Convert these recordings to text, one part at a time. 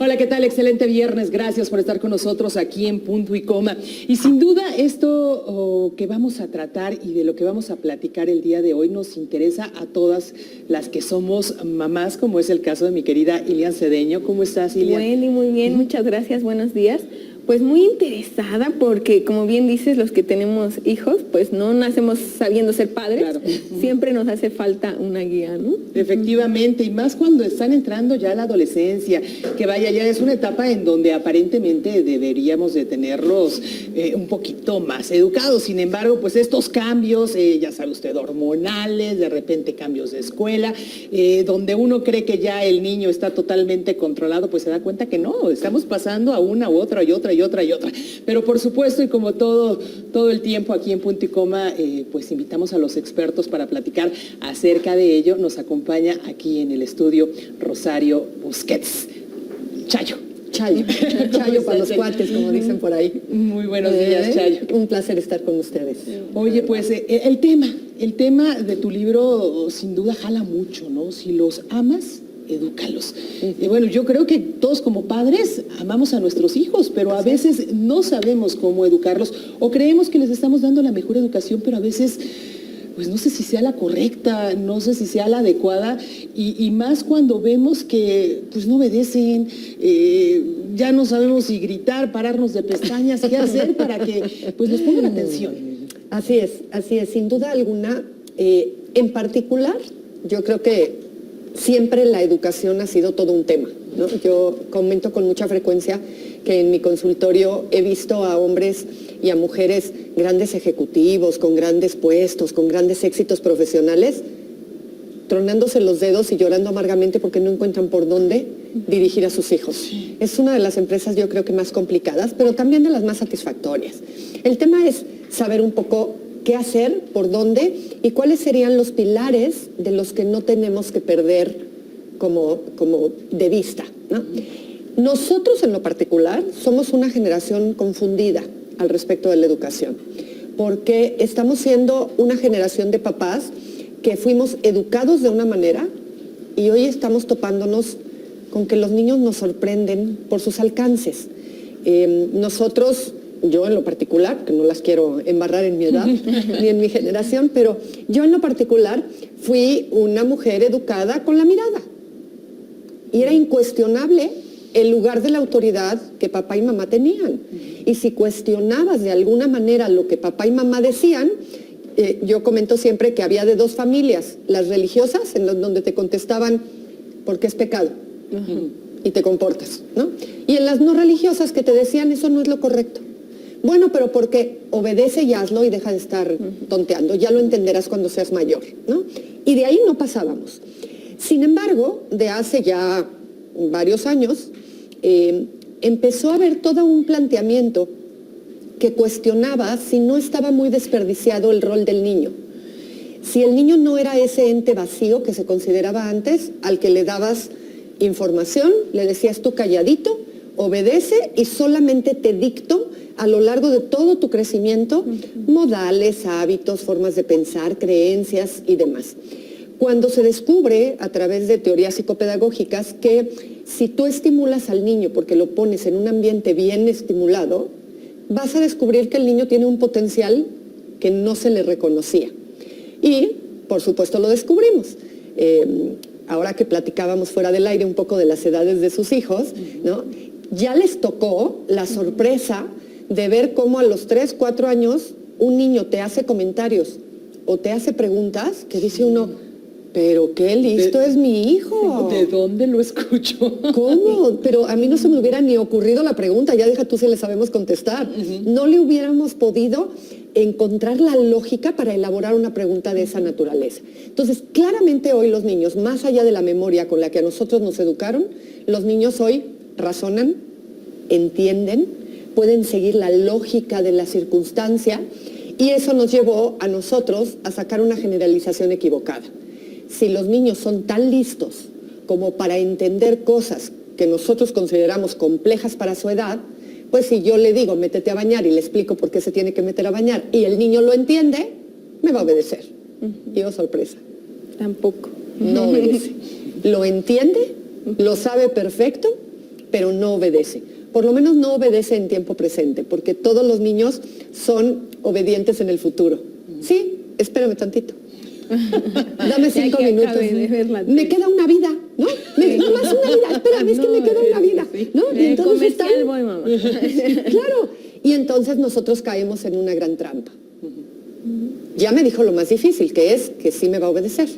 Hola, ¿qué tal? Excelente viernes. Gracias por estar con nosotros aquí en Punto y Coma. Y sin duda esto que vamos a tratar y de lo que vamos a platicar el día de hoy nos interesa a todas las que somos mamás, como es el caso de mi querida Ilian Cedeño. ¿Cómo estás, Ilian? Bueno, y muy bien, muchas gracias, buenos días. Pues muy interesada porque, como bien dices, los que tenemos hijos, pues no nacemos sabiendo ser padres. Claro. Siempre nos hace falta una guía, ¿no? Efectivamente, y más cuando están entrando ya a la adolescencia, que vaya, ya es una etapa en donde aparentemente deberíamos de tenerlos un poquito más educados. Sin embargo, pues estos cambios, ya sabe usted, hormonales, de repente cambios de escuela, donde uno cree que ya el niño está totalmente controlado, pues se da cuenta que no, estamos pasando a una u otra y otra y otra y otra. Pero por supuesto, y como todo el tiempo aquí en Punto y Coma, pues invitamos a los expertos para platicar acerca de ello. Nos acompaña aquí en el estudio Rosario Busquets. Chayo para los cuates, como dicen por ahí. Muy buenos días, Chayo. Un placer estar con ustedes. Oye, pues el tema de tu libro sin duda jala mucho, ¿no? Si los amas, edúcalos. Bueno, yo creo que todos como padres amamos a nuestros hijos, pero a veces no sabemos cómo educarlos o creemos que les estamos dando la mejor educación, pero a veces pues no sé si sea la correcta, no sé si sea la adecuada, y más cuando vemos que pues no obedecen, ya no sabemos si gritar, pararnos de pestañas, qué hacer para que pues nos pongan atención. Así es, sin duda alguna. En particular, yo creo que siempre la educación ha sido todo un tema, ¿no? Yo comento con mucha frecuencia que en mi consultorio he visto a hombres y a mujeres grandes ejecutivos, con grandes puestos, con grandes éxitos profesionales, tronándose los dedos y llorando amargamente porque no encuentran por dónde dirigir a sus hijos. Sí. Es una de las empresas, yo creo que más complicadas, pero también de las más satisfactorias. El tema es saber un poco qué hacer, por dónde y cuáles serían los pilares de los que no tenemos que perder como de vista, ¿no? Nosotros en lo particular somos una generación confundida al respecto de la educación, porque estamos siendo una generación de papás que fuimos educados de una manera y hoy estamos topándonos con que los niños nos sorprenden por sus alcances. Nosotros, yo en lo particular, que no las quiero embarrar en mi edad ni en mi generación, pero yo en lo particular fui una mujer educada con la mirada y era incuestionable el lugar de la autoridad que papá y mamá tenían. Y si cuestionabas de alguna manera lo que papá y mamá decían, yo comento siempre que había de dos familias, las religiosas, en donde te contestaban, ¿por qué es pecado? Y te comportas, ¿no? Y en las no religiosas que te decían, eso no es lo correcto. Bueno, pero ¿por qué? Obedece y hazlo y deja de estar tonteando, ya lo entenderás cuando seas mayor, ¿no? Y de ahí no pasábamos. Sin embargo, de hace ya varios años, empezó a haber todo un planteamiento que cuestionaba si no estaba muy desperdiciado el rol del niño. Si el niño no era ese ente vacío que se consideraba antes, al que le dabas información, le decías tú calladito, obedece y solamente te dicto a lo largo de todo tu crecimiento modales, hábitos, formas de pensar, creencias y demás. Cuando se descubre a través de teorías psicopedagógicas que si tú estimulas al niño porque lo pones en un ambiente bien estimulado, vas a descubrir que el niño tiene un potencial que no se le reconocía. Y, por supuesto, lo descubrimos. Ahora que platicábamos fuera del aire un poco de las edades de sus hijos, ¿no? Ya les tocó la sorpresa de ver cómo a los 3, 4 años un niño te hace comentarios o te hace preguntas que dice uno, pero qué listo es mi hijo. ¿De dónde lo escucho? ¿Cómo? Pero a mí no se me hubiera ni ocurrido la pregunta, ya deja tú si le sabemos contestar. No le hubiéramos podido encontrar la lógica para elaborar una pregunta de esa naturaleza. Entonces, claramente hoy los niños, más allá de la memoria con la que a nosotros nos educaron, los niños hoy razonan, entienden, pueden seguir la lógica de la circunstancia y eso nos llevó a nosotros a sacar una generalización equivocada. Si los niños son tan listos como para entender cosas que nosotros consideramos complejas para su edad, pues si yo le digo, métete a bañar y le explico por qué se tiene que meter a bañar y el niño lo entiende, me va a obedecer. Y oh, sorpresa. Tampoco. No obedece. Lo entiende, lo sabe perfecto pero no obedece. Por lo menos no obedece en tiempo presente, porque todos los niños son obedientes en el futuro. Sí, espérame tantito. Dame 5 minutos. Me queda una vida, ¿no? Nomás una vida, espérame, es que me queda una vida, ¿no? Y entonces Comercial voy, mamá. Claro, y entonces nosotros caemos en una gran trampa. Ya me dijo lo más difícil, que es que sí me va a obedecer.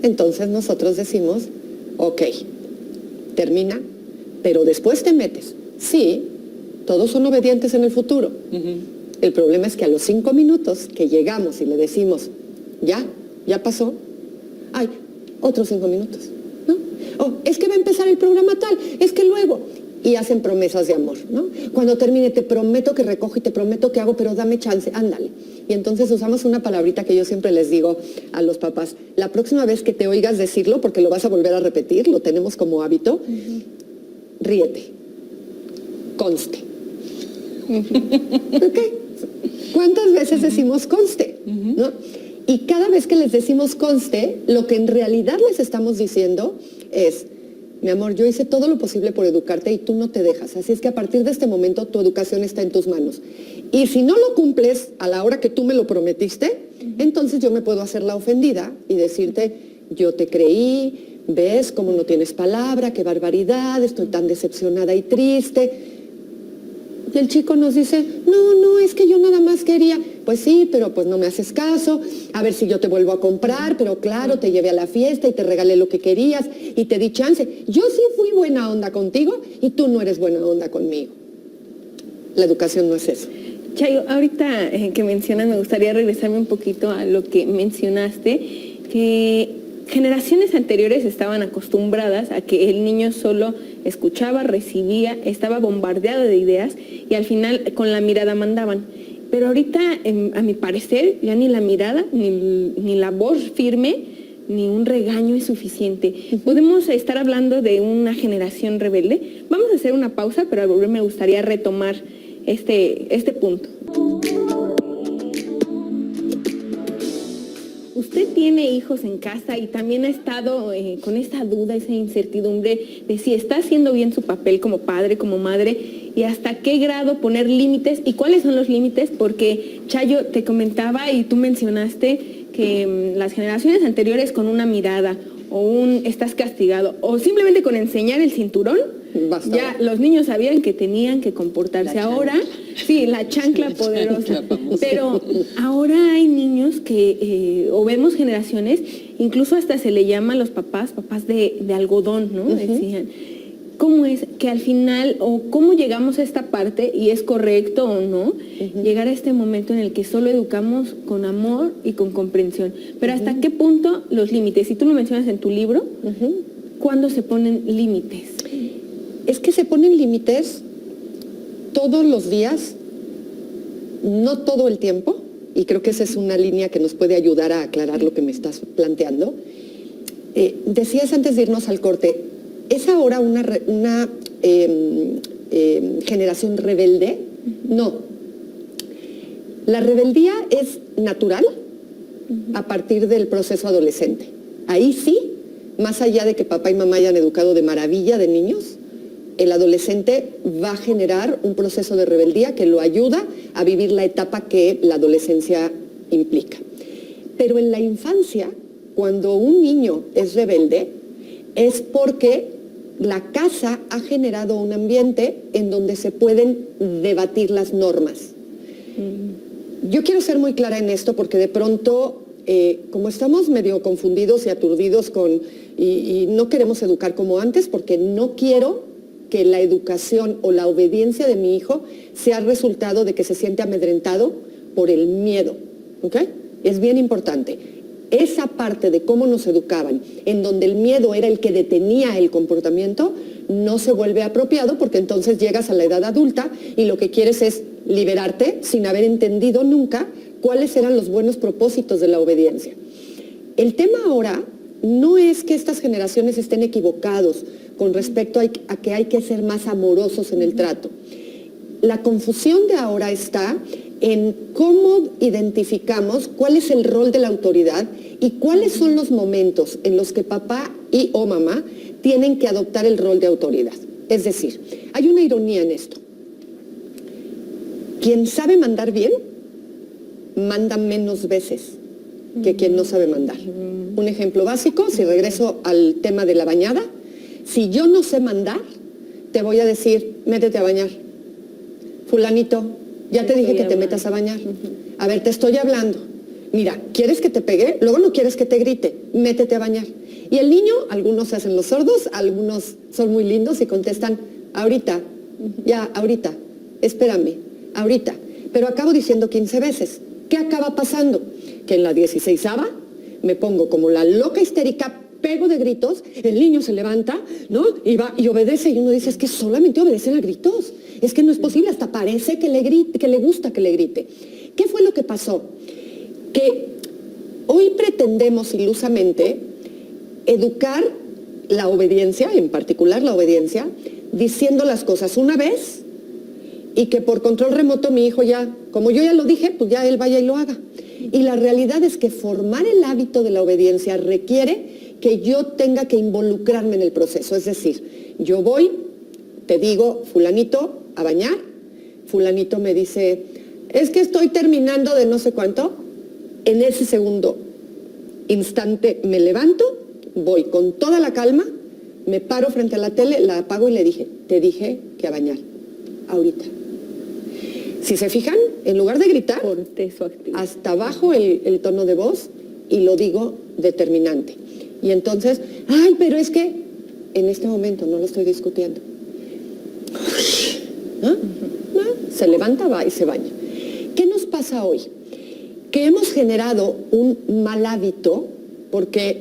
Entonces nosotros decimos, ok, termina, pero después te metes. Sí, todos son obedientes en el futuro. El problema es que a los 5 minutos que llegamos y le decimos, ya pasó, ay, otros 5 minutos, ¿no? Oh, es que va a empezar el programa tal, es que luego, y hacen promesas de amor, ¿no? Cuando termine, te prometo que recojo y te prometo que hago, pero dame chance, ándale. Y entonces usamos una palabrita que yo siempre les digo a los papás, la próxima vez que te oigas decirlo, porque lo vas a volver a repetir, lo tenemos como hábito, ríete, conste. ¿Ok? ¿Cuántas veces decimos conste? ¿No? Y cada vez que les decimos conste, lo que en realidad les estamos diciendo es, mi amor, yo hice todo lo posible por educarte y tú no te dejas. Así es que a partir de este momento tu educación está en tus manos. Y si no lo cumples a la hora que tú me lo prometiste, entonces yo me puedo hacer la ofendida y decirte, yo te creí, ves cómo no tienes palabra, qué barbaridad, estoy tan decepcionada y triste. Y el chico nos dice, no, es que yo nada más quería. Pues sí, pero pues no me haces caso, a ver si yo te vuelvo a comprar, pero claro, te llevé a la fiesta y te regalé lo que querías y te di chance. Yo sí fui buena onda contigo y tú no eres buena onda conmigo. La educación no es eso. Chayo, ahorita que mencionas, me gustaría regresarme un poquito a lo que mencionaste, que generaciones anteriores estaban acostumbradas a que el niño solo escuchaba, recibía, estaba bombardeado de ideas y al final con la mirada mandaban. Pero ahorita, a mi parecer, ya ni la mirada, ni la voz firme, ni un regaño es suficiente. Podemos estar hablando de una generación rebelde. Vamos a hacer una pausa, pero al volver me gustaría retomar este punto. Usted tiene hijos en casa y también ha estado con esa duda, esa incertidumbre de si está haciendo bien su papel como padre, como madre, y hasta qué grado poner límites y cuáles son los límites, porque Chayo te comentaba y tú mencionaste que las generaciones anteriores con una mirada o un estás castigado o simplemente con enseñar el cinturón, bastaba. Ya los niños sabían que tenían que comportarse. Ahora, sí, la chancla poderosa. Pero ahora hay niños que, o vemos generaciones, incluso hasta se le llama a los papás de algodón, ¿no? Decían. ¿Cómo es que al final, o cómo llegamos a esta parte, y es correcto o no, llegar a este momento en el que solo educamos con amor y con comprensión? Pero ¿hasta qué punto los límites? Si tú lo mencionas en tu libro, ¿cuándo se ponen límites? Es que se ponen límites todos los días, no todo el tiempo, y creo que esa es una línea que nos puede ayudar a aclarar lo que me estás planteando. Decías antes de irnos al corte, ¿es ahora una generación rebelde? No. La rebeldía es natural a partir del proceso adolescente. Ahí sí, más allá de que papá y mamá hayan educado de maravilla de niños, el adolescente va a generar un proceso de rebeldía que lo ayuda a vivir la etapa que la adolescencia implica. Pero en la infancia, cuando un niño es rebelde, es porque la casa ha generado un ambiente en donde se pueden debatir las normas. Yo quiero ser muy clara en esto porque de pronto, como estamos medio confundidos y aturdidos y no queremos educar como antes, porque no quiero que la educación o la obediencia de mi hijo sea resultado de que se siente amedrentado por el miedo, ¿ok? Es bien importante. Esa parte de cómo nos educaban, en donde el miedo era el que detenía el comportamiento, no se vuelve apropiado porque entonces llegas a la edad adulta y lo que quieres es liberarte sin haber entendido nunca cuáles eran los buenos propósitos de la obediencia. El tema ahora no es que estas generaciones estén equivocados con respecto a que hay que ser más amorosos en el trato. La confusión de ahora está en cómo identificamos cuál es el rol de la autoridad y cuáles son los momentos en los que papá y o mamá tienen que adoptar el rol de autoridad. Es decir, hay una ironía en esto. Quien sabe mandar bien, manda menos veces que quien no sabe mandar. Un ejemplo básico, si regreso al tema de la bañada, si yo no sé mandar, te voy a decir, métete a bañar. Fulanito, ya te dije que te metas a bañar. A ver, te estoy hablando. Mira, ¿quieres que te pegue? Luego no quieres que te grite. Métete a bañar. Y el niño, algunos se hacen los sordos, algunos son muy lindos y contestan, ahorita, ya, ahorita, espérame, ahorita. Pero acabo diciendo 15 veces. ¿Qué acaba pasando? Que en la 16ª me pongo como la loca histérica, pego de gritos, el niño se levanta, ¿no? Y va y obedece, y uno dice, es que solamente obedecen a gritos. Es que no es posible, hasta parece que le grite, que le gusta que le grite. ¿Qué fue lo que pasó? Que hoy pretendemos ilusamente educar la obediencia, en particular la obediencia, diciendo las cosas una vez y que por control remoto mi hijo ya, como yo ya lo dije, pues ya él vaya y lo haga. Y la realidad es que formar el hábito de la obediencia requiere que yo tenga que involucrarme en el proceso. Es decir, yo voy, te digo, fulanito, a bañar, fulanito me dice, es que estoy terminando de no sé cuánto. En ese segundo instante me levanto, voy con toda la calma, me paro frente a la tele, la apago y le dije, te dije que a bañar, ahorita. Si se fijan, en lugar de gritar, hasta bajo el tono de voz y lo digo determinante. Y entonces, ay, pero es que en este momento no lo estoy discutiendo. ¿Ah? Se levanta, va y se baña. ¿Qué nos pasa hoy? Que hemos generado un mal hábito, porque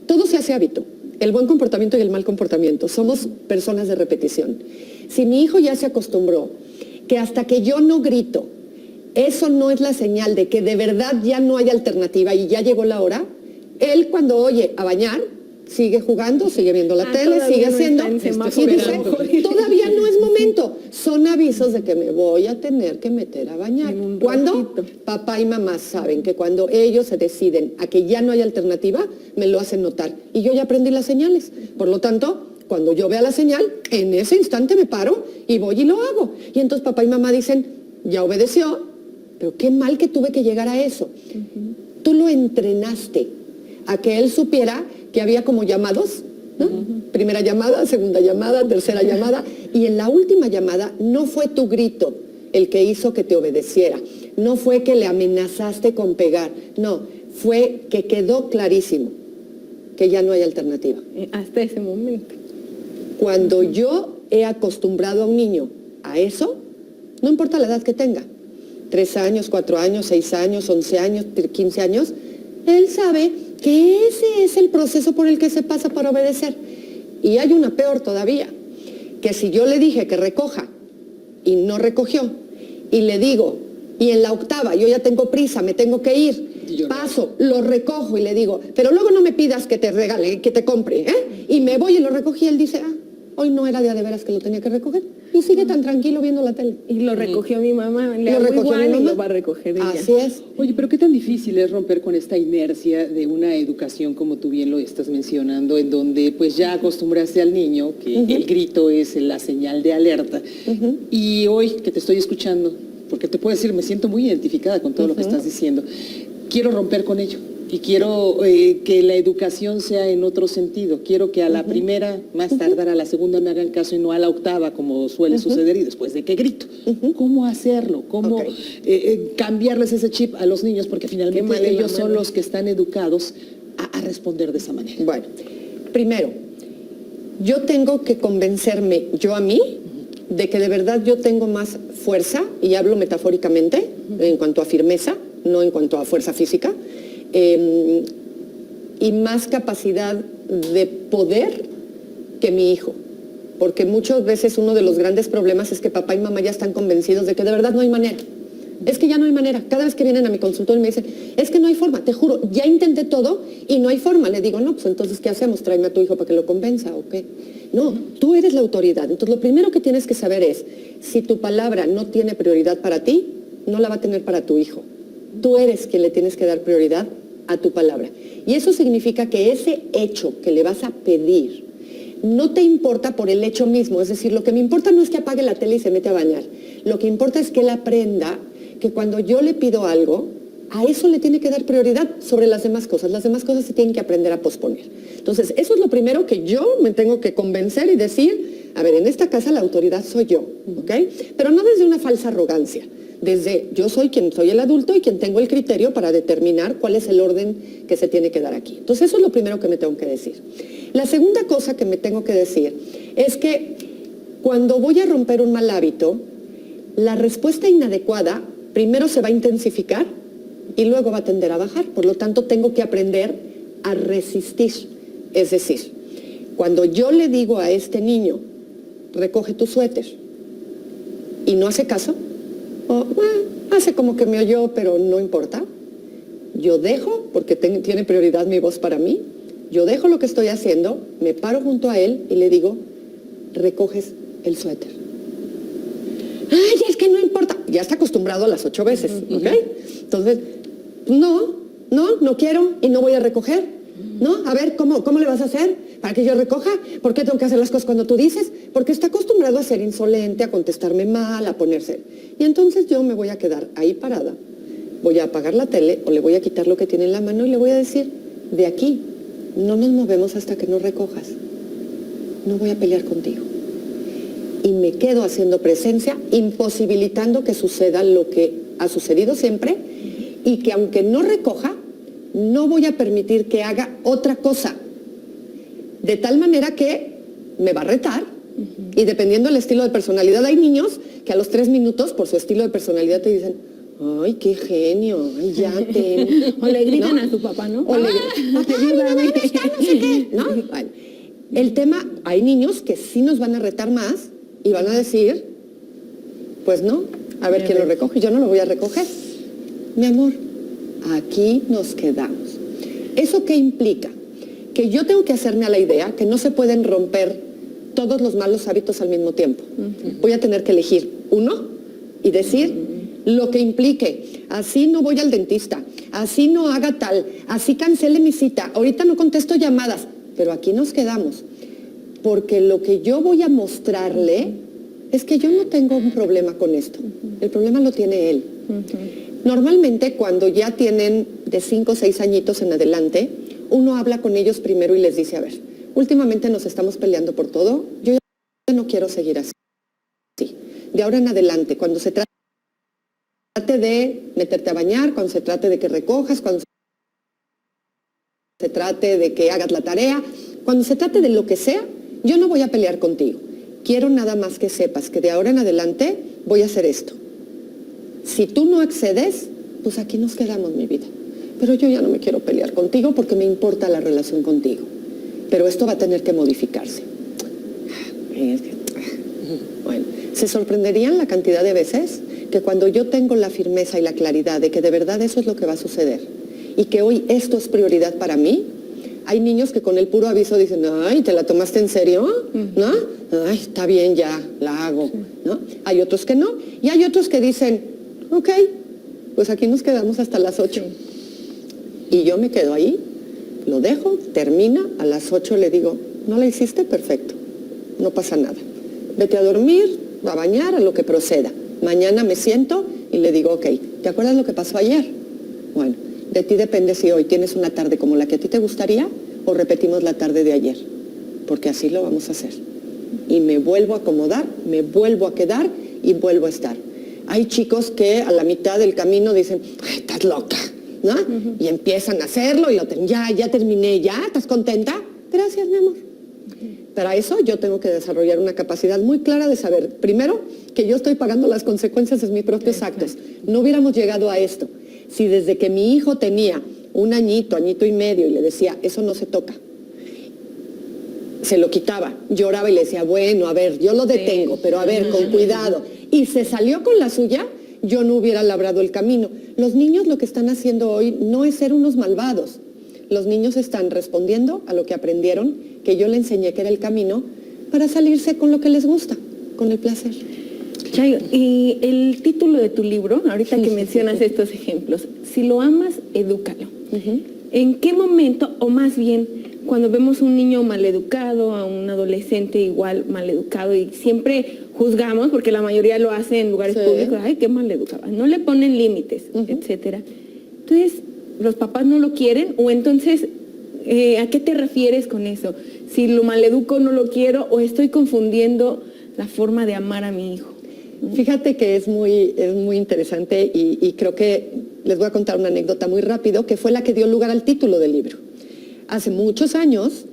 todo se hace hábito, el buen comportamiento y el mal comportamiento. Somos personas de repetición. Si mi hijo ya se acostumbró que hasta que yo no grito, eso no es la señal de que de verdad ya no hay alternativa y ya llegó la hora, él cuando oye a bañar, sigue jugando, sigue viendo la tele, sigue haciendo, y dice, todavía no es momento. Son avisos de que me voy a tener que meter a bañar. ¿Cuándo? Papá y mamá saben que cuando ellos se deciden a que ya no hay alternativa, me lo hacen notar. Y yo ya aprendí las señales. Por lo tanto, cuando yo vea la señal, en ese instante me paro y voy y lo hago. Y entonces papá y mamá dicen, ya obedeció, pero qué mal que tuve que llegar a eso. Tú lo entrenaste a que él supiera que había como llamados, ¿no? Primera llamada, segunda llamada, tercera llamada, y en la última llamada no fue tu grito el que hizo que te obedeciera, no fue que le amenazaste con pegar, no, fue que quedó clarísimo que ya no hay alternativa. Hasta ese momento. Cuando yo he acostumbrado a un niño a eso, no importa la edad que tenga, 3 años, 4 años, 6 años, 11 años, 15 años, él sabe que ese es el proceso por el que se pasa para obedecer. Y hay una peor todavía, que si yo le dije que recoja y no recogió, y le digo, y en la octava yo ya tengo prisa, me tengo que ir, paso, lo recojo y le digo, pero luego no me pidas que te regale, que te compre, ¿eh? Y me voy y lo recogí, él dice, hoy no era de a de veras que lo tenía que recoger. Y sigue tan tranquilo viendo la tele. Y lo recogió mi mamá, le hago igual y lo va a recoger ella. Así es. Oye, pero qué tan difícil es romper con esta inercia de una educación, como tú bien lo estás mencionando, en donde pues ya acostumbraste al niño que el grito es la señal de alerta. Y hoy que te estoy escuchando, porque te puedo decir, me siento muy identificada con todo lo que estás diciendo, quiero romper con ello. Y quiero que la educación sea en otro sentido. Quiero que a la primera, más tardar a la segunda me hagan caso y no a la octava, como suele suceder, y después de que grito. ¿Cómo hacerlo? ¿Cómo cambiarles ese chip a los niños? Porque finalmente ellos son los que están educados a responder de esa manera. Bueno, primero, yo tengo que convencerme, yo a mí, de que de verdad yo tengo más fuerza, y hablo metafóricamente, en cuanto a firmeza, no en cuanto a fuerza física, y más capacidad de poder que mi hijo. Porque muchas veces uno de los grandes problemas es que papá y mamá ya están convencidos de que de verdad no hay manera. Es que ya no hay manera. Cada vez que vienen a mi consultorio me dicen, es que no hay forma, te juro, ya intenté todo y no hay forma. Le digo, no, pues entonces, ¿qué hacemos? Tráeme a tu hijo para que lo convenza, ¿o qué? No, tú eres la autoridad. Entonces, lo primero que tienes que saber es, si tu palabra no tiene prioridad para ti, no la va a tener para tu hijo. Tú eres quien le tienes que dar prioridad a tu palabra. Y eso significa que ese hecho que le vas a pedir no te importa por el hecho mismo. Es decir, lo que me importa no es que apague la tele y se mete a bañar. Lo que importa es que él aprenda que cuando yo le pido algo, a eso le tiene que dar prioridad sobre las demás cosas. Las demás cosas se tienen que aprender a posponer. Entonces, eso es lo primero que yo me tengo que convencer y decir, a ver, en esta casa la autoridad soy yo, ¿ok? Pero no desde una falsa arrogancia, desde yo soy quien soy el adulto y quien tengo el criterio para determinar cuál es el orden que se tiene que dar aquí. Entonces, eso es lo primero que me tengo que decir. La segunda cosa que me tengo que decir es que cuando voy a romper un mal hábito, la respuesta inadecuada primero se va a intensificar y luego va a tender a bajar. Por lo tanto, tengo que aprender a resistir. Es decir, cuando yo le digo a este niño, recoge tu suéter, y no hace caso, o hace como que me oyó, pero no importa, yo dejo, porque tiene prioridad mi voz para mí, yo dejo lo que estoy haciendo, me paro junto a él y le digo, recoges el suéter. Ay, es que no importa. Ya está acostumbrado a las 8 veces, ¿ok? Entonces, no quiero y no voy a recoger. ¿No? A ver, ¿cómo le vas a hacer para que yo recoja? ¿Por qué tengo que hacer las cosas cuando tú dices? Porque está acostumbrado a ser insolente, a contestarme mal, a ponerse. Y entonces yo me voy a quedar ahí parada, voy a apagar la tele o le voy a quitar lo que tiene en la mano y le voy a decir, de aquí, no nos movemos hasta que no recojas. No voy a pelear contigo. Y me quedo haciendo presencia, imposibilitando que suceda lo que ha sucedido siempre y que aunque no recoja, no voy a permitir que haga otra cosa. De tal manera que me va a retar y dependiendo del estilo de personalidad, hay niños que a los 3 minutos, por su estilo de personalidad, te dicen, ay, qué genio, ay, ya te... O le gritan a su papá, ¿no? O le gritan, no sé qué, ¿no? Bueno, el tema, hay niños que sí nos van a retar más y van a decir, pues no, a ver quién lo recoge, yo no lo voy a recoger. Mi amor, aquí nos quedamos. ¿Eso qué implica? Que yo tengo que hacerme a la idea que no se pueden romper todos los malos hábitos al mismo tiempo. Voy a tener que elegir uno y decir lo que implique. Así no voy al dentista, así no haga tal, así cancele mi cita, ahorita no contesto llamadas, pero aquí nos quedamos. Porque lo que yo voy a mostrarle es que yo no tengo un problema con esto. El problema lo tiene él. Normalmente cuando ya tienen de 5 o 6 añitos en adelante, uno habla con ellos primero y les dice, a ver, últimamente nos estamos peleando por todo, yo ya no quiero seguir así. De ahora en adelante, cuando se trate de meterte a bañar, cuando se trate de que recojas, cuando se trate de que hagas la tarea, cuando se trate de lo que sea, yo no voy a pelear contigo. Quiero nada más que sepas que de ahora en adelante voy a hacer esto. Si tú no accedes, pues aquí nos quedamos, mi vida. Pero yo ya no me quiero pelear contigo porque me importa la relación contigo. Pero esto va a tener que modificarse. Bueno, se sorprenderían la cantidad de veces que cuando yo tengo la firmeza y la claridad de que de verdad eso es lo que va a suceder y que hoy esto es prioridad para mí, hay niños que con el puro aviso dicen, ay, ¿te la tomaste en serio? ¿No? Ay, está bien, ya, la hago, ¿no? Hay otros que no. Y hay otros que dicen, ok, pues aquí nos quedamos hasta las 8. Y yo me quedo ahí, lo dejo, termina, a las 8 le digo, ¿no la hiciste? Perfecto, no pasa nada. Vete a dormir, a bañar, a lo que proceda. Mañana me siento y le digo, ok, ¿te acuerdas lo que pasó ayer? Bueno, de ti depende si hoy tienes una tarde como la que a ti te gustaría o repetimos la tarde de ayer, porque así lo vamos a hacer. Y me vuelvo a acomodar, me vuelvo a quedar y vuelvo a estar. Hay chicos que a la mitad del camino dicen, ay, estás loca, ¿no? Y empiezan a hacerlo y ya terminé, ¿ya? ¿Estás contenta? Gracias, mi amor. Para eso yo tengo que desarrollar una capacidad muy clara de saber, primero, que yo estoy pagando las consecuencias de mis propios actos. No hubiéramos llegado a esto si desde que mi hijo tenía un añito y medio y le decía, eso no se toca, se lo quitaba, lloraba y le decía, bueno, a ver, yo lo detengo, pero a ver, con cuidado. Y se salió con la suya, yo no hubiera labrado el camino. Los niños lo que están haciendo hoy no es ser unos malvados. Los niños están respondiendo a lo que aprendieron, que yo le enseñé que era el camino, para salirse con lo que les gusta, con el placer. Chayo, y el título de tu libro, ahorita que mencionas estos ejemplos, si lo amas, edúcalo. ¿En qué momento, o más bien, cuando vemos un niño maleducado, a un adolescente igual maleducado, y siempre juzgamos, porque la mayoría lo hace en lugares públicos, ay, qué maleducado, no le ponen límites, etcétera. Entonces, ¿los papás no lo quieren? O entonces, ¿a qué te refieres con eso? Si lo maleduco, no lo quiero, o estoy confundiendo la forma de amar a mi hijo. Fíjate que es muy interesante y creo que les voy a contar una anécdota muy rápido, que fue la que dio lugar al título del libro. Hace muchos años,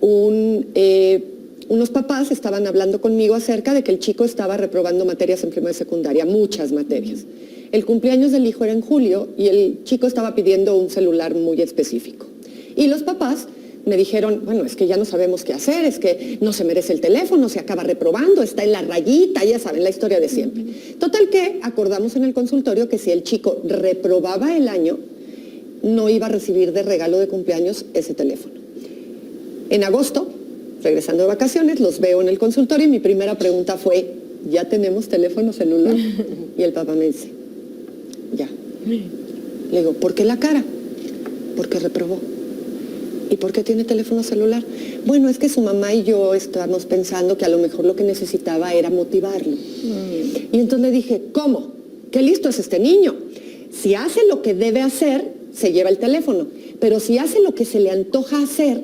unos papás estaban hablando conmigo acerca de que el chico estaba reprobando materias en primaria y secundaria, muchas materias. El cumpleaños del hijo era en julio y el chico estaba pidiendo un celular muy específico. Y los papás me dijeron, bueno, es que ya no sabemos qué hacer, es que no se merece el teléfono, se acaba reprobando, está en la rayita, ya saben, la historia de siempre. Total que acordamos en el consultorio que si el chico reprobaba el año, no iba a recibir de regalo de cumpleaños ese teléfono. En agosto, regresando de vacaciones, los veo en el consultorio y mi primera pregunta fue, ¿ya tenemos teléfono celular? Y el papá me dice, ya. Le digo, ¿por qué la cara? Porque reprobó. ¿Y por qué tiene teléfono celular? Bueno, es que su mamá y yo estábamos pensando que a lo mejor lo que necesitaba era motivarlo. Y entonces le dije, ¿cómo? ¿Qué listo es este niño? Si hace lo que debe hacer, se lleva el teléfono. Pero si hace lo que se le antoja hacer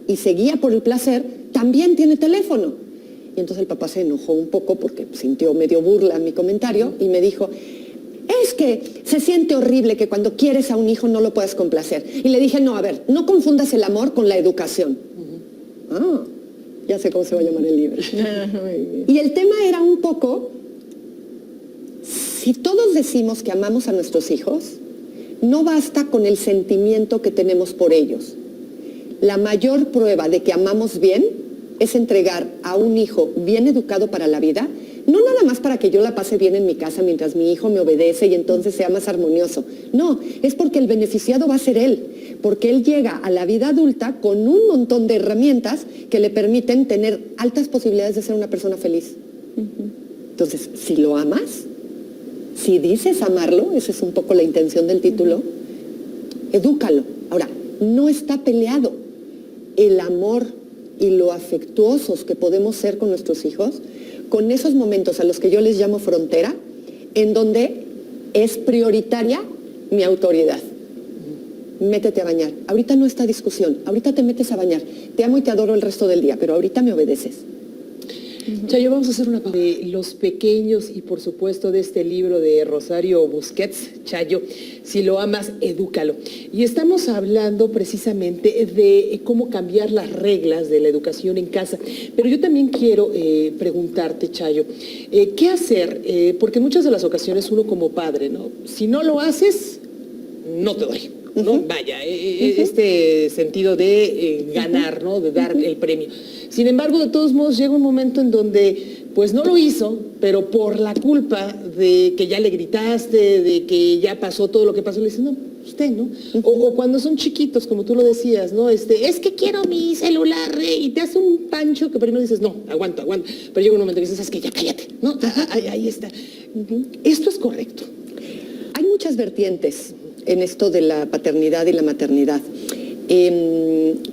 y se guía por el placer, también tiene teléfono. Y entonces el papá se enojó un poco porque sintió medio burla mi comentario y me dijo, es que se siente horrible que cuando quieres a un hijo no lo puedas complacer. Y le dije, no, a ver, no confundas el amor con la educación. Ah, ya sé cómo se va a llamar el libro. Y el tema era un poco, si todos decimos que amamos a nuestros hijos, no basta con el sentimiento que tenemos por ellos. La mayor prueba de que amamos bien es entregar a un hijo bien educado para la vida, no nada más para que yo la pase bien en mi casa mientras mi hijo me obedece y entonces sea más armonioso. No, es porque el beneficiado va a ser él, porque él llega a la vida adulta con un montón de herramientas que le permiten tener altas posibilidades de ser una persona feliz. Entonces, si lo amas, si dices amarlo, esa es un poco la intención del título, edúcalo. Ahora, no está peleado. El amor y lo afectuosos que podemos ser con nuestros hijos, con esos momentos a los que yo les llamo frontera, en donde es prioritaria mi autoridad. Métete a bañar. Ahorita no está discusión, ahorita te metes a bañar. Te amo y te adoro el resto del día, pero ahorita me obedeces. Chayo, vamos a hacer una pausa de los pequeños y por supuesto de este libro de Rosario Busquets, Chayo, si lo amas, edúcalo. Y estamos hablando precisamente de cómo cambiar las reglas de la educación en casa. Pero yo también quiero preguntarte, Chayo, ¿qué hacer? Porque en muchas de las ocasiones uno como padre, ¿no? Si no lo haces, no te doy. ¿No? Vaya, este sentido de ganar, ¿no? De dar el premio. Sin embargo, de todos modos, llega un momento en donde, pues no lo hizo, pero por la culpa de que ya le gritaste, de que ya pasó todo lo que pasó, le dices, no, usted, ¿no? O cuando son chiquitos, como tú lo decías, ¿no? Es que quiero mi celular, y te hace un pancho que primero dices, no, aguanta. Pero llega un momento que dices, es que ya cállate, ¿no? Ahí está. Esto es correcto. Hay muchas vertientes en esto de la paternidad y la maternidad.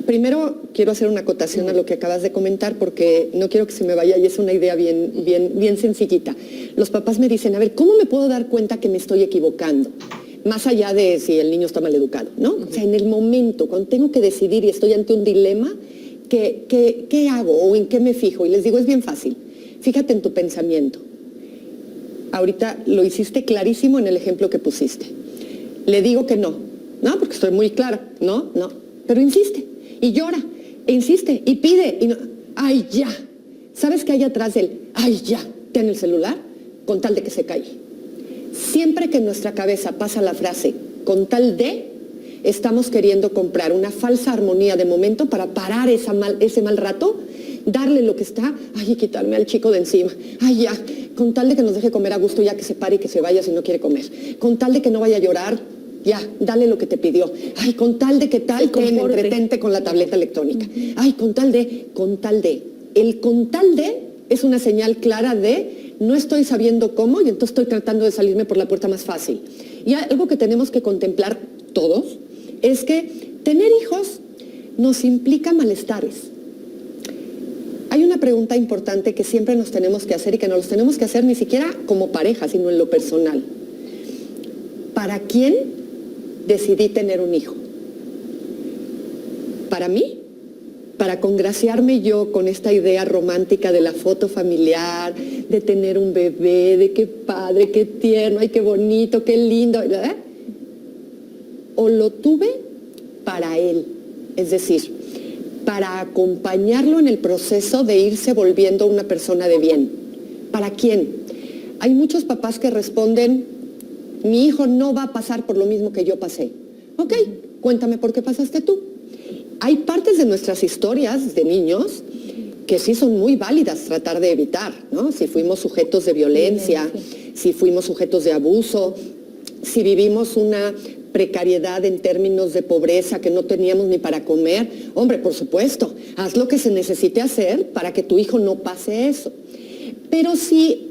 Primero quiero hacer una acotación a lo que acabas de comentar porque no quiero que se me vaya y es una idea bien sencillita. Los papás me dicen, a ver, ¿cómo me puedo dar cuenta que me estoy equivocando? Más allá de si el niño está mal educado, ¿no? O sea, en el momento, cuando tengo que decidir y estoy ante un dilema, ¿qué hago o en qué me fijo? Y les digo, es bien fácil. Fíjate en tu pensamiento. Ahorita lo hiciste clarísimo en el ejemplo que pusiste. Le digo que no, porque estoy muy clara, no, pero insiste, y llora, e insiste, y pide, y no, ay, ya, ¿sabes qué hay atrás de él? Ay, ya, ten el celular, con tal de que se calle. Siempre que en nuestra cabeza pasa la frase, con tal de, estamos queriendo comprar una falsa armonía de momento para parar ese mal rato, darle lo que está, ay, y quitarme al chico de encima, ay, ya, con tal de que nos deje comer a gusto, ya que se pare y que se vaya si no quiere comer, con tal de que no vaya a llorar, ya, dale lo que te pidió. Ay, con tal de que tal, entretente con la tableta electrónica. Ay, con tal de. El con tal de es una señal clara de no estoy sabiendo cómo y entonces estoy tratando de salirme por la puerta más fácil. Y algo que tenemos que contemplar todos es que tener hijos nos implica malestares. Hay una pregunta importante que siempre nos tenemos que hacer y que no los tenemos que hacer ni siquiera como pareja, sino en lo personal. ¿Para quién decidí tener un hijo? ¿Para mí? Para congraciarme yo con esta idea romántica de la foto familiar, de tener un bebé, de qué padre, qué tierno, ay, qué bonito, qué lindo, ¿verdad? ¿O lo tuve para él? Es decir, para acompañarlo en el proceso de irse volviendo una persona de bien. ¿Para quién? Hay muchos papás que responden, mi hijo no va a pasar por lo mismo que yo pasé. Ok, cuéntame por qué pasaste tú. Hay partes de nuestras historias de niños que sí son muy válidas tratar de evitar, ¿no? Si fuimos sujetos de violencia, si fuimos sujetos de abuso, si vivimos una precariedad en términos de pobreza que no teníamos ni para comer, hombre, por supuesto, haz lo que se necesite hacer para que tu hijo no pase eso. Pero si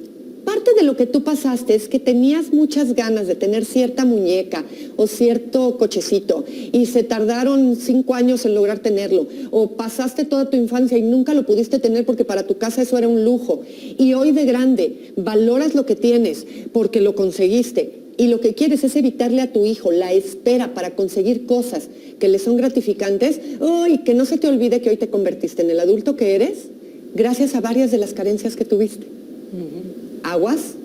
parte de lo que tú pasaste es que tenías muchas ganas de tener cierta muñeca o cierto cochecito y se tardaron 5 años en lograr tenerlo, o pasaste toda tu infancia y nunca lo pudiste tener porque para tu casa eso era un lujo, y hoy de grande valoras lo que tienes porque lo conseguiste y lo que quieres es evitarle a tu hijo la espera para conseguir cosas que le son gratificantes, ¡ay! Que no se te olvide que hoy te convertiste en el adulto que eres gracias a varias de las carencias que tuviste. Aguas,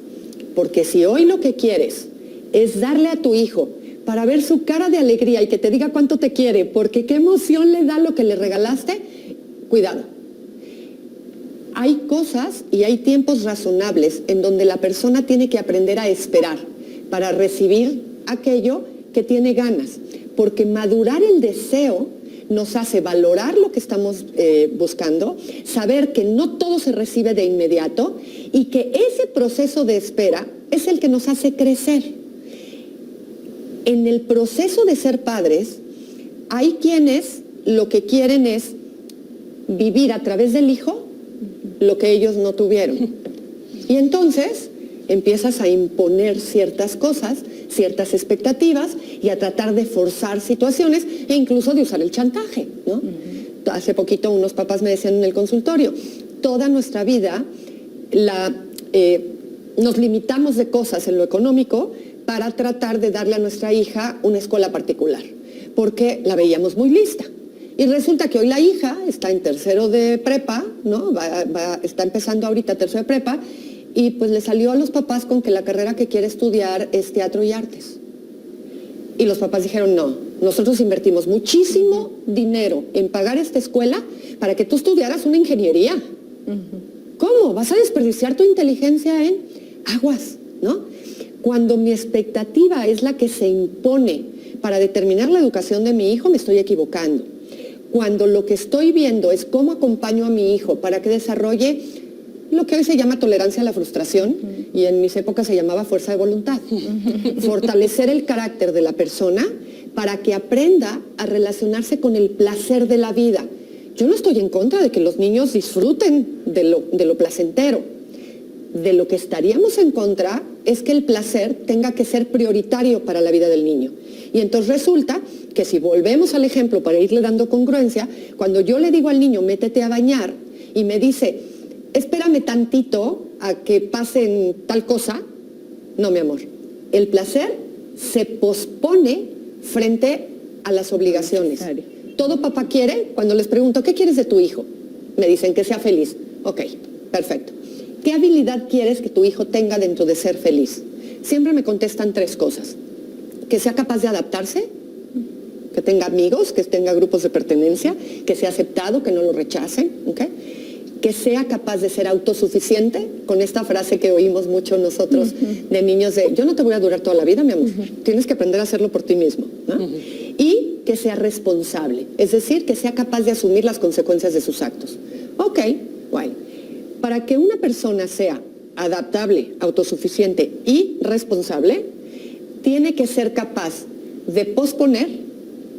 porque si hoy lo que quieres es darle a tu hijo para ver su cara de alegría y que te diga cuánto te quiere, porque qué emoción le da lo que le regalaste, cuidado. Hay cosas y hay tiempos razonables en donde la persona tiene que aprender a esperar para recibir aquello que tiene ganas, porque madurar el deseo nos hace valorar lo que estamos buscando, saber que no todo se recibe de inmediato y que ese proceso de espera es el que nos hace crecer. En el proceso de ser padres, hay quienes lo que quieren es vivir a través del hijo lo que ellos no tuvieron. Y entonces empiezas a imponer ciertas cosas, ciertas expectativas y a tratar de forzar situaciones e incluso de usar el chantaje, ¿no? Hace poquito unos papás me decían en el consultorio, toda nuestra vida nos limitamos de cosas en lo económico para tratar de darle a nuestra hija una escuela particular, porque la veíamos muy lista. Y resulta que hoy la hija está en tercero de prepa, ¿no? Está empezando ahorita tercero de prepa, y pues le salió a los papás con que la carrera que quiere estudiar es teatro y artes. Y los papás dijeron, no, nosotros invertimos muchísimo dinero en pagar esta escuela para que tú estudiaras una ingeniería. ¿Cómo? ¿Vas a desperdiciar tu inteligencia en aguas, no? Cuando mi expectativa es la que se impone para determinar la educación de mi hijo, me estoy equivocando. Cuando lo que estoy viendo es cómo acompaño a mi hijo para que desarrolle lo que hoy se llama tolerancia a la frustración, y en mis épocas se llamaba fuerza de voluntad. Fortalecer el carácter de la persona para que aprenda a relacionarse con el placer de la vida. Yo no estoy en contra de que los niños disfruten de lo placentero. De lo que estaríamos en contra es que el placer tenga que ser prioritario para la vida del niño. Y entonces resulta que si volvemos al ejemplo para irle dando congruencia, cuando yo le digo al niño, métete a bañar, y me dice, espérame tantito a que pasen tal cosa, no, mi amor, el placer se pospone frente a las obligaciones. Todo papá quiere, cuando les pregunto, ¿qué quieres de tu hijo? Me dicen que sea feliz. Ok, perfecto. ¿Qué habilidad quieres que tu hijo tenga dentro de ser feliz? Siempre me contestan 3 cosas. Que sea capaz de adaptarse, que tenga amigos, que tenga grupos de pertenencia, que sea aceptado, que no lo rechacen, ¿ok? Que sea capaz de ser autosuficiente, con esta frase que oímos mucho nosotros de niños de, yo no te voy a durar toda la vida, mi amor, tienes que aprender a hacerlo por ti mismo, ¿no? Y que sea responsable, es decir, que sea capaz de asumir las consecuencias de sus actos. Ok, bueno, para que una persona sea adaptable, autosuficiente y responsable, tiene que ser capaz de posponer,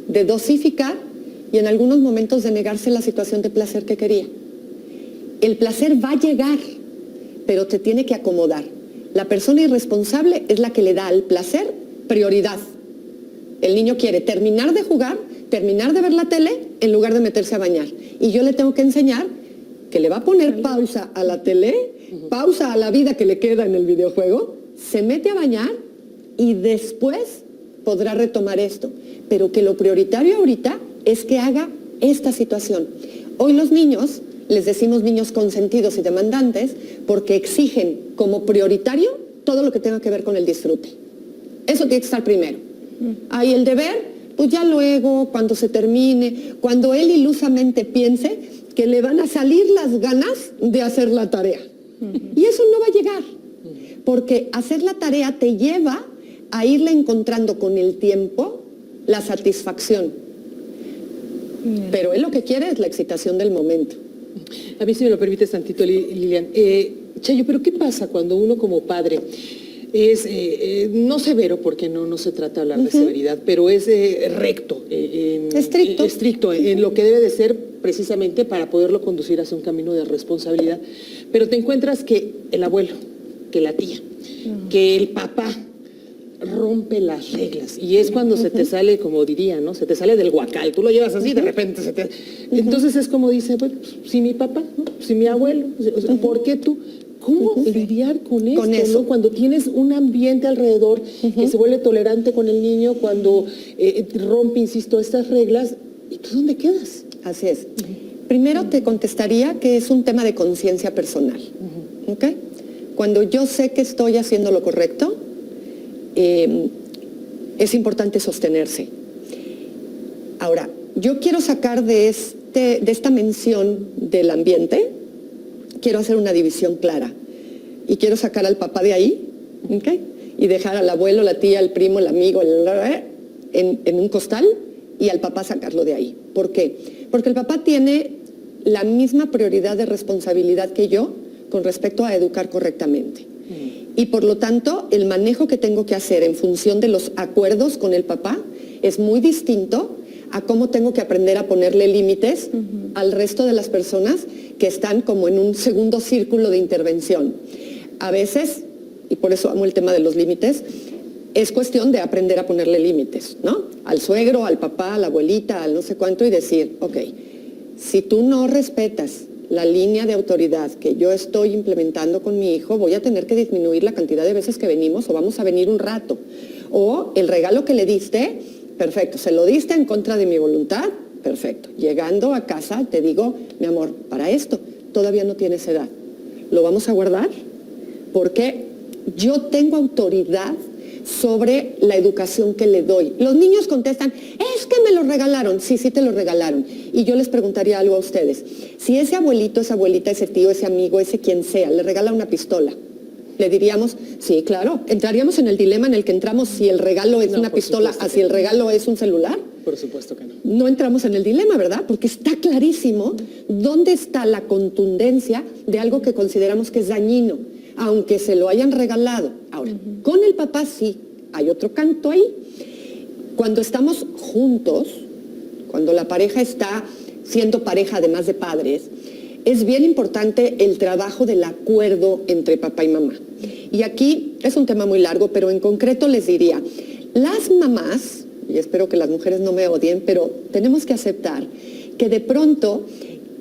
de dosificar y en algunos momentos de negarse la situación de placer que quería. El placer va a llegar, pero te tiene que acomodar. La persona irresponsable es la que le da al placer prioridad. El niño quiere terminar de jugar, terminar de ver la tele, en lugar de meterse a bañar. Y yo le tengo que enseñar que le va a poner pausa a la tele, pausa a la vida que le queda en el videojuego, se mete a bañar y después podrá retomar esto. Pero que lo prioritario ahorita es que haga esta situación. Hoy los niños, les decimos niños consentidos y demandantes, porque exigen como prioritario todo lo que tenga que ver con el disfrute. Eso tiene que estar primero. Ahí el deber, pues ya luego, cuando se termine, cuando él ilusamente piense que le van a salir las ganas de hacer la tarea. Y eso no va a llegar, porque hacer la tarea te lleva a irle encontrando con el tiempo la satisfacción. Pero él lo que quiere es la excitación del momento. A mí, si me lo permites tantito, Lilian. Chayo, pero ¿qué pasa cuando uno como padre es, no severo, porque no se trata de hablar de severidad, pero es recto, estricto en lo que debe de ser precisamente para poderlo conducir hacia un camino de responsabilidad? Pero te encuentras que el abuelo, que la tía, que el papá rompe las reglas y es cuando se te sale, como diría, ¿no? Se te sale del guacal, tú lo llevas así, de repente se te... Entonces es como dice, bueno, si mi papá, ¿no? Si mi abuelo, o sea, ¿por qué tú? ¿Cómo lidiar con esto, ¿no? Cuando tienes un ambiente alrededor que se vuelve tolerante con el niño, cuando rompe, insisto, estas reglas, ¿y tú dónde quedas? Así es. Primero te contestaría que es un tema de conciencia personal. ¿Ok? Cuando yo sé que estoy haciendo lo correcto, es importante sostenerse. Ahora, yo quiero sacar de esta mención del ambiente, quiero hacer una división clara y quiero sacar al papá de ahí, ¿okay? Y dejar al abuelo, la tía, el primo, el amigo, en un costal y al papá sacarlo de ahí. ¿Por qué? Porque el papá tiene la misma prioridad de responsabilidad que yo con respecto a educar correctamente. Y por lo tanto, el manejo que tengo que hacer en función de los acuerdos con el papá es muy distinto a cómo tengo que aprender a ponerle límites al resto de las personas que están como en un segundo círculo de intervención. A veces, y por eso amo el tema de los límites, es cuestión de aprender a ponerle límites, ¿no? Al suegro, al papá, a la abuelita, al no sé cuánto, y decir, ok, si tú no respetas la línea de autoridad que yo estoy implementando con mi hijo, voy a tener que disminuir la cantidad de veces que venimos o vamos a venir un rato. O el regalo que le diste, perfecto, se lo diste en contra de mi voluntad, perfecto. Llegando a casa te digo, mi amor, para esto todavía no tienes edad. ¿Lo vamos a guardar? Porque yo tengo autoridad sobre la educación que le doy. Los niños contestan, es que me lo regalaron. Sí, sí te lo regalaron. Y yo les preguntaría algo a ustedes. Si ese abuelito, esa abuelita, ese tío, ese amigo, ese quien sea, le regala una pistola, le diríamos, sí, claro, entraríamos en el dilema en el que entramos si el regalo es una pistola, si el regalo es un celular. Por supuesto que no. No entramos en el dilema, ¿verdad? Porque está clarísimo dónde está la contundencia de algo que consideramos que es dañino, aunque se lo hayan regalado. Ahora, con el papá sí, hay otro canto ahí. Cuando estamos juntos, cuando la pareja está siendo pareja además de padres, es bien importante el trabajo del acuerdo entre papá y mamá. Y aquí es un tema muy largo, pero en concreto les diría, las mamás, y espero que las mujeres no me odien, pero tenemos que aceptar que de pronto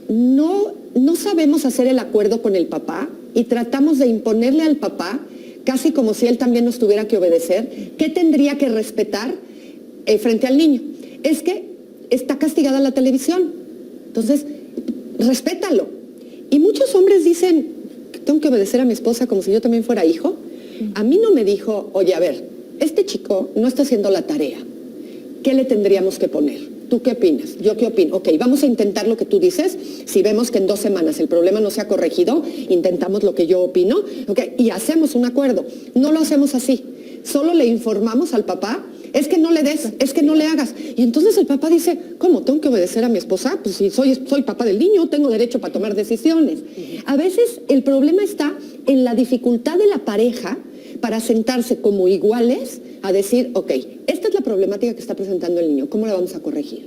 no sabemos hacer el acuerdo con el papá y tratamos de imponerle al papá, casi como si él también nos tuviera que obedecer, ¿qué tendría que respetar frente al niño? Es que está castigada la televisión, entonces respétalo. Y muchos hombres dicen, tengo que obedecer a mi esposa como si yo también fuera hijo. A mí no me dijo, oye, a ver, este chico no está haciendo la tarea, ¿qué le tendríamos que poner? ¿Tú qué opinas? ¿Yo qué opino? Ok, vamos a intentar lo que tú dices. Si vemos que en 2 semanas el problema no se ha corregido, intentamos lo que yo opino, okay, y hacemos un acuerdo. No lo hacemos así. Solo le informamos al papá, es que no le des, es que no le hagas. Y entonces el papá dice, ¿cómo? ¿Tengo que obedecer a mi esposa? Pues si soy papá del niño, tengo derecho para tomar decisiones. A veces el problema está en la dificultad de la pareja para sentarse como iguales a decir, ok, esta es la problemática que está presentando el niño, ¿cómo la vamos a corregir?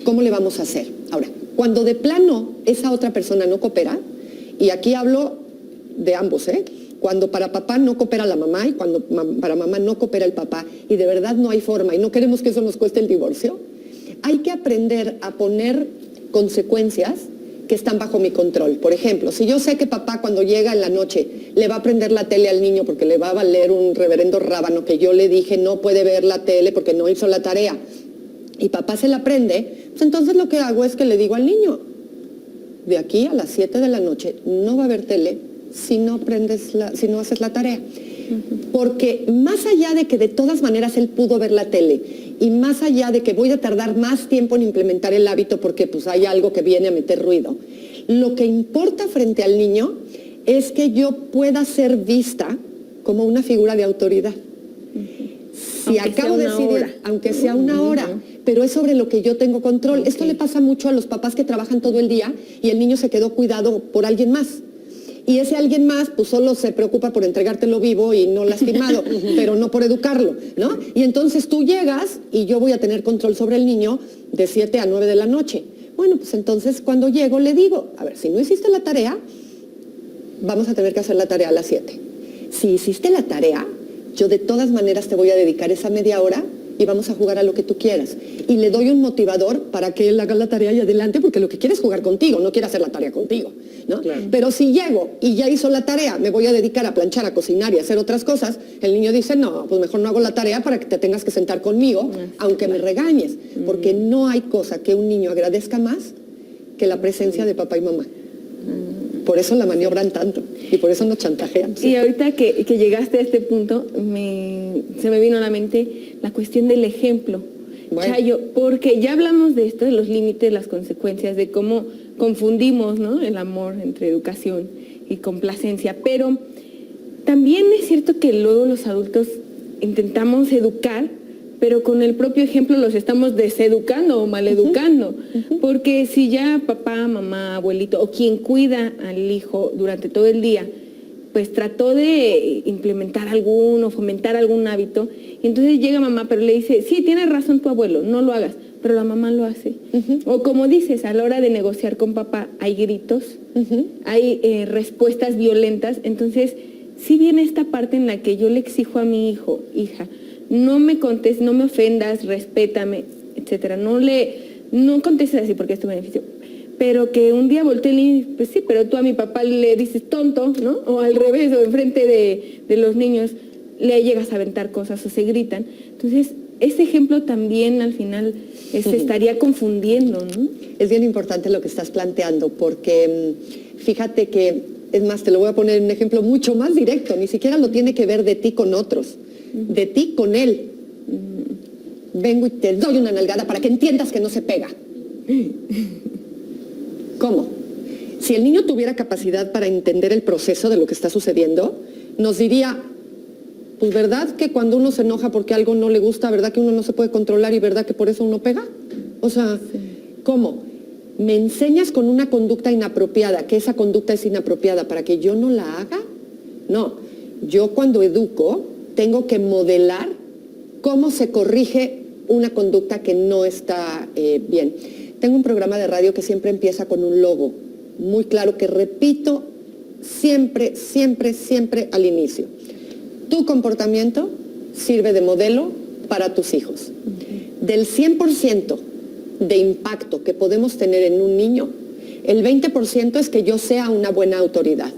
¿Cómo le vamos a hacer? Ahora, cuando de plano esa otra persona no coopera, y aquí hablo de ambos, cuando para papá no coopera la mamá y cuando para mamá no coopera el papá, y de verdad no hay forma, y no queremos que eso nos cueste el divorcio, hay que aprender a poner consecuencias que están bajo mi control. Por ejemplo, si yo sé que papá cuando llega en la noche le va a prender la tele al niño porque le va a valer un reverendo rábano que yo le dije no puede ver la tele porque no hizo la tarea, y papá se la prende, pues entonces lo que hago es que le digo al niño, de aquí a las 7 de la noche no va a haber tele si no haces la tarea. Porque más allá de que de todas maneras él pudo ver la tele y más allá de que voy a tardar más tiempo en implementar el hábito porque pues hay algo que viene a meter ruido, lo que importa frente al niño es que yo pueda ser vista como una figura de autoridad. Si acabo de decidir, aunque sea una hora, pero es sobre lo que yo tengo control. Esto le pasa mucho a los papás que trabajan todo el día y el niño se quedó cuidado por alguien más. Y ese alguien más, pues solo se preocupa por entregártelo vivo y no lastimado, pero no por educarlo, ¿no? Y entonces tú llegas y yo voy a tener control sobre el niño de 7 a 9 de la noche. Bueno, pues entonces cuando llego le digo, a ver, si no hiciste la tarea, vamos a tener que hacer la tarea a las 7. Si hiciste la tarea, yo de todas maneras te voy a dedicar esa media hora y vamos a jugar a lo que tú quieras. Y le doy un motivador para que él haga la tarea y adelante, porque lo que quiere es jugar contigo, no quiere hacer la tarea contigo, ¿no? Claro. Pero si llego y ya hizo la tarea, me voy a dedicar a planchar, a cocinar y a hacer otras cosas, el niño dice, no, pues mejor no hago la tarea para que te tengas que sentar conmigo, aunque me regañes, porque no hay cosa que un niño agradezca más que la presencia de papá y mamá. Por eso la maniobran tanto y por eso nos chantajean. ¿Sí? Y ahorita que llegaste a este punto, se me vino a la mente la cuestión del ejemplo. Bueno. Chayo, porque ya hablamos de esto, de los límites, las consecuencias, de cómo confundimos, ¿no?, el amor entre educación y complacencia, pero también es cierto que luego los adultos intentamos educar, pero con el propio ejemplo los estamos deseducando o maleducando, porque si ya papá, mamá, abuelito o quien cuida al hijo durante todo el día, pues trató de implementar o fomentar algún hábito, y entonces llega mamá, pero le dice, sí, tienes razón tu abuelo, no lo hagas, pero la mamá lo hace. O como dices, a la hora de negociar con papá hay gritos, hay respuestas violentas, entonces sí viene esta parte en la que yo le exijo a mi hijo, hija, no me contestes, no me ofendas, respétame, etcétera. No contestes así porque es tu beneficio. Pero que un día voltee y dice, pues sí, pero tú a mi papá le dices tonto, ¿no? O al revés, o enfrente de los niños le llegas a aventar cosas o se gritan. Entonces, ese ejemplo también al final se estaría confundiendo, ¿no? Es bien importante lo que estás planteando porque fíjate que, es más, te lo voy a poner un ejemplo mucho más directo, ni siquiera lo tiene que ver de ti con otros. De ti con él. Vengo y te doy una nalgada para que entiendas que no se pega. ¿Cómo? Si el niño tuviera capacidad para entender el proceso de lo que está sucediendo, nos diría, pues verdad que cuando uno se enoja porque algo no le gusta, verdad que uno no se puede controlar y verdad que por eso uno pega. O sea, ¿cómo? ¿Me enseñas con una conducta inapropiada que esa conducta es inapropiada para que yo no la haga? No, yo cuando educo tengo que modelar cómo se corrige una conducta que no está bien. Tengo un programa de radio que siempre empieza con un logo muy claro que repito siempre, siempre, siempre al inicio. Tu comportamiento sirve de modelo para tus hijos. Del 100% de impacto que podemos tener en un niño, el 20% es que yo sea una buena autoridad,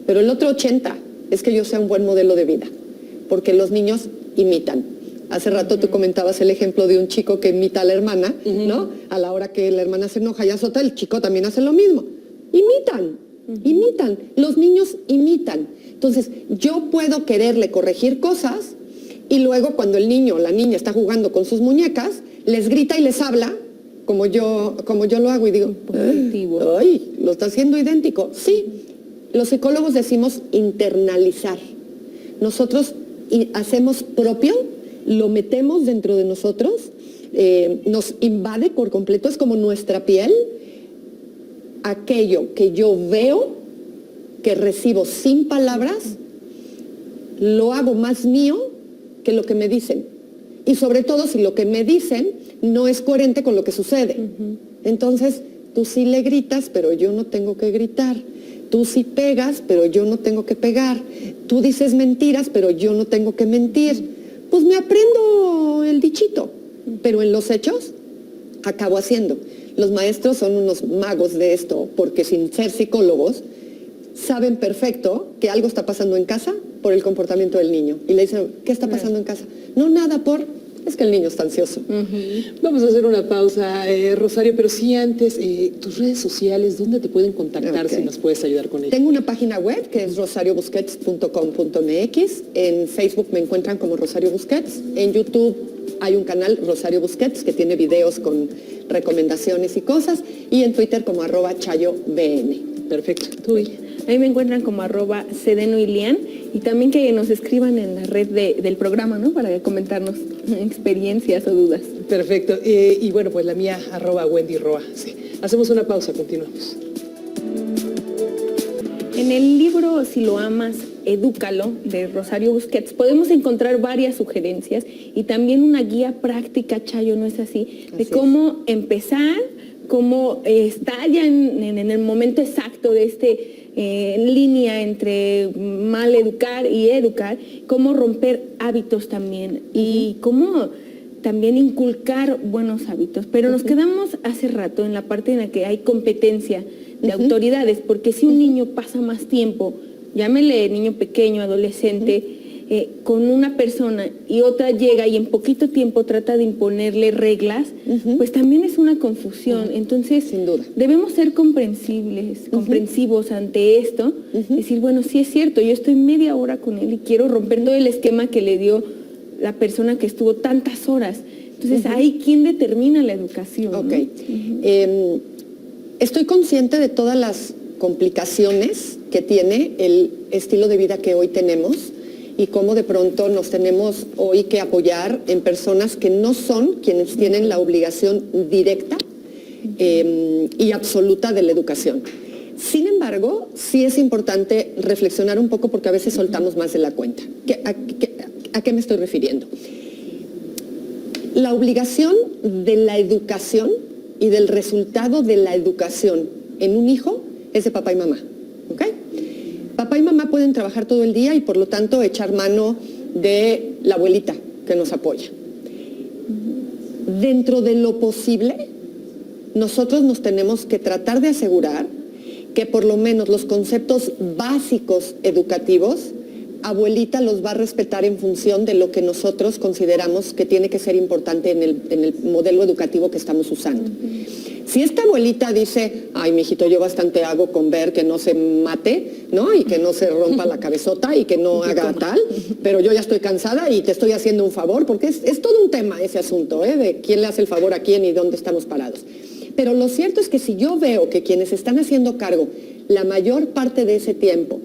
pero el otro 80% es que yo sea un buen modelo de vida. Porque los niños imitan. Hace rato tú comentabas el ejemplo de un chico que imita a la hermana, ¿no? A la hora que la hermana se enoja y azota, el chico también hace lo mismo. Imitan. Los niños imitan. Entonces, yo puedo quererle corregir cosas y luego cuando el niño o la niña está jugando con sus muñecas, les grita y les habla, como yo lo hago y digo, ¡ay! ¿Lo está haciendo idéntico? Sí. Los psicólogos decimos internalizar. Nosotros hacemos propio, lo metemos dentro de nosotros, nos invade por completo, es como nuestra piel, aquello que yo veo, que recibo sin palabras, lo hago más mío que lo que me dicen. Y sobre todo si lo que me dicen no es coherente con lo que sucede. Entonces, tú sí le gritas, pero yo no tengo que gritar. Tú sí pegas, pero yo no tengo que pegar. Tú dices mentiras, pero yo no tengo que mentir. Pues me aprendo el dichito. Pero en los hechos, acabo haciendo. Los maestros son unos magos de esto, porque sin ser psicólogos, saben perfecto que algo está pasando en casa por el comportamiento del niño. Y le dicen, ¿qué está pasando en casa? No, nada, es que el niño está ansioso. Vamos a hacer una pausa, Rosario, pero sí antes, tus redes sociales, ¿dónde te pueden contactar si nos puedes ayudar con ello? Tengo una página web que es rosariobusquets.com.mx. En Facebook me encuentran como Rosario Busquets. En YouTube hay un canal, Rosario Busquets, que tiene videos con recomendaciones y cosas. Y en Twitter como @ChayoBN. Perfecto. ¿Tú? A mí me encuentran como @sedenoilian y también que nos escriban en la red del programa, ¿no? Para comentarnos experiencias o dudas. Perfecto. Y bueno, pues la mía, @WendyRoa. Sí. Hacemos una pausa, continuamos. En el libro Si lo amas, edúcalo, de Rosario Busquets, podemos encontrar varias sugerencias y también una guía práctica, Chayo, ¿no es así? De cómo empezar, cómo estar ya en el momento exacto de línea entre mal educar y educar, cómo romper hábitos también y cómo también inculcar buenos hábitos. Pero nos quedamos hace rato en la parte en la que hay competencia de autoridades, porque si un niño pasa más tiempo, llámele niño pequeño, adolescente, con una persona y otra llega y en poquito tiempo trata de imponerle reglas, pues también es una confusión. Entonces, sin duda, debemos ser comprensivos ante esto, decir, bueno, sí es cierto, yo estoy media hora con él y quiero romper todo el esquema que le dio la persona que estuvo tantas horas. Entonces, ahí, ¿quién determina la educación? Ok. Estoy consciente de todas las complicaciones que tiene el estilo de vida que hoy tenemos y cómo de pronto nos tenemos hoy que apoyar en personas que no son quienes tienen la obligación directa y absoluta de la educación. Sin embargo, sí es importante reflexionar un poco porque a veces soltamos más de la cuenta. ¿A qué me estoy refiriendo? La obligación de la educación y del resultado de la educación en un hijo es de papá y mamá, ¿ok? Papá y mamá pueden trabajar todo el día y por lo tanto echar mano de la abuelita que nos apoya. Dentro de lo posible, nosotros nos tenemos que tratar de asegurar que por lo menos los conceptos básicos educativos, abuelita los va a respetar en función de lo que nosotros consideramos que tiene que ser importante en el modelo educativo que estamos usando. Si esta abuelita dice, ay, mijito, yo bastante hago con ver que no se mate, ¿no? Y que no se rompa la cabezota y que no haga tal, pero yo ya estoy cansada y te estoy haciendo un favor, porque es todo un tema ese asunto, de quién le hace el favor a quién y dónde estamos parados. Pero lo cierto es que si yo veo que quienes están haciendo cargo la mayor parte de ese tiempo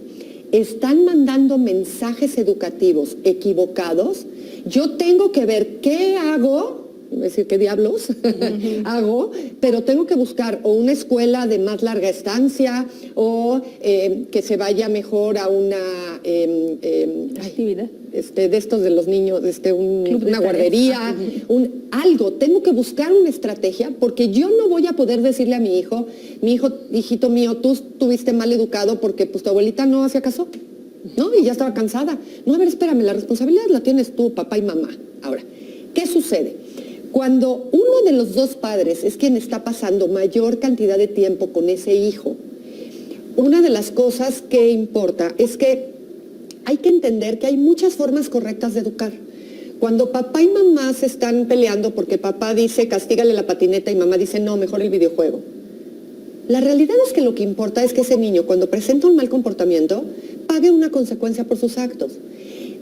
están mandando mensajes educativos equivocados, yo tengo que ver qué hago, es decir, qué diablos hago, pero tengo que buscar o una escuela de más larga estancia o que se vaya mejor a una actividad. De estos de los niños, una guardería, algo. Tengo que buscar una estrategia porque yo no voy a poder decirle a mi hijo, hijito mío, tú estuviste mal educado porque pues tu abuelita no hacía caso, ¿no? Y ya estaba cansada. No, a ver, espérame, la responsabilidad la tienes tú, papá y mamá. Ahora, ¿qué sucede? Cuando uno de los dos padres es quien está pasando mayor cantidad de tiempo con ese hijo, una de las cosas que importa es que hay que entender que hay muchas formas correctas de educar. Cuando papá y mamá se están peleando porque papá dice castígale la patineta y mamá dice no, mejor el videojuego. La realidad es que lo que importa es que ese niño cuando presenta un mal comportamiento pague una consecuencia por sus actos.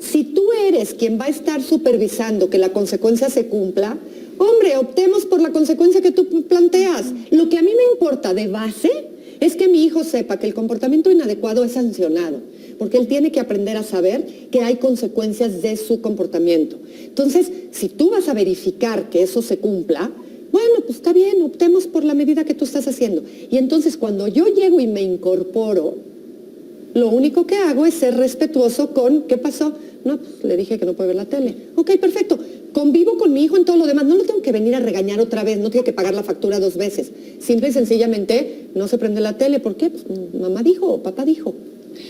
Si tú eres quien va a estar supervisando que la consecuencia se cumpla, hombre, optemos por la consecuencia que tú planteas. Lo que a mí me importa de base es que mi hijo sepa que el comportamiento inadecuado es sancionado, porque él tiene que aprender a saber que hay consecuencias de su comportamiento. Entonces, si tú vas a verificar que eso se cumpla, bueno, pues está bien, optemos por la medida que tú estás haciendo. Y entonces, cuando yo llego y me incorporo, lo único que hago es ser respetuoso con, ¿qué pasó? No, pues le dije que no puede ver la tele. Ok, perfecto. Convivo con mi hijo en todo lo demás. No lo tengo que venir a regañar otra vez, no tiene que pagar la factura 2 veces. Simple y sencillamente no se prende la tele. ¿Por qué? Pues mamá dijo o papá dijo.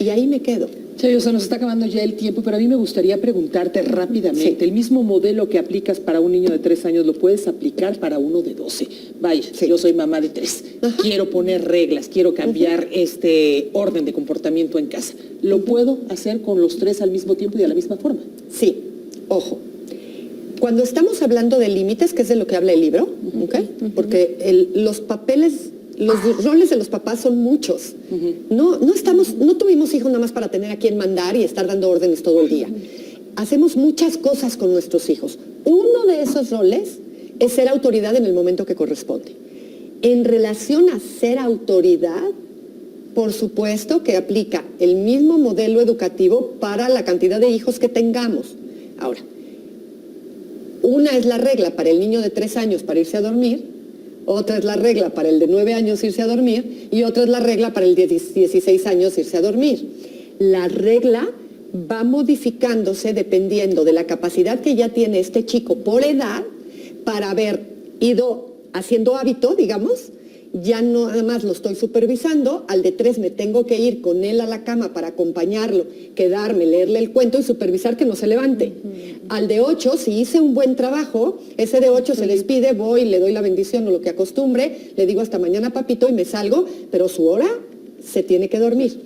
Y ahí me quedo. Chayo, se nos está acabando ya el tiempo, pero a mí me gustaría preguntarte rápidamente, Sí. el mismo modelo que aplicas para un niño de 3 años, ¿lo puedes aplicar para uno de 12? Vaya, Sí. yo soy mamá de 3, Ajá. quiero poner reglas, quiero cambiar este orden de comportamiento en casa. ¿Lo puedo hacer con los 3 al mismo tiempo y de la misma forma? Sí, ojo. Cuando estamos hablando de límites, que es de lo que habla el libro, ¿ok? Porque los papeles, los roles de los papás son muchos. No tuvimos hijos nada más para tener a quien mandar y estar dando órdenes todo el día. Hacemos muchas cosas con nuestros hijos. Uno de esos roles es ser autoridad en el momento que corresponde. En relación a ser autoridad, por supuesto que aplica el mismo modelo educativo para la cantidad de hijos que tengamos. Ahora, una es la regla para el niño de 3 años para irse a dormir, otra es la regla para el de 9 años irse a dormir y otra es la regla para el de 16 años irse a dormir. La regla va modificándose dependiendo de la capacidad que ya tiene este chico por edad para haber ido haciendo hábito, digamos. Ya no nada más lo estoy supervisando, al de 3 me tengo que ir con él a la cama para acompañarlo, quedarme, leerle el cuento y supervisar que no se levante. Al de 8, si hice un buen trabajo, ese de 8 se despide, voy, le doy la bendición o lo que acostumbre, le digo hasta mañana papito y me salgo, pero su hora se tiene que dormir.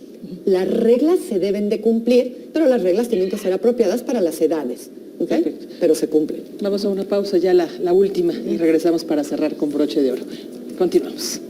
Las reglas se deben de cumplir, pero las reglas tienen que ser apropiadas para las edades. ¿Ok? Perfecto. Pero se cumplen. Vamos a una pausa, ya la última, y regresamos para cerrar con broche de oro. Continuamos.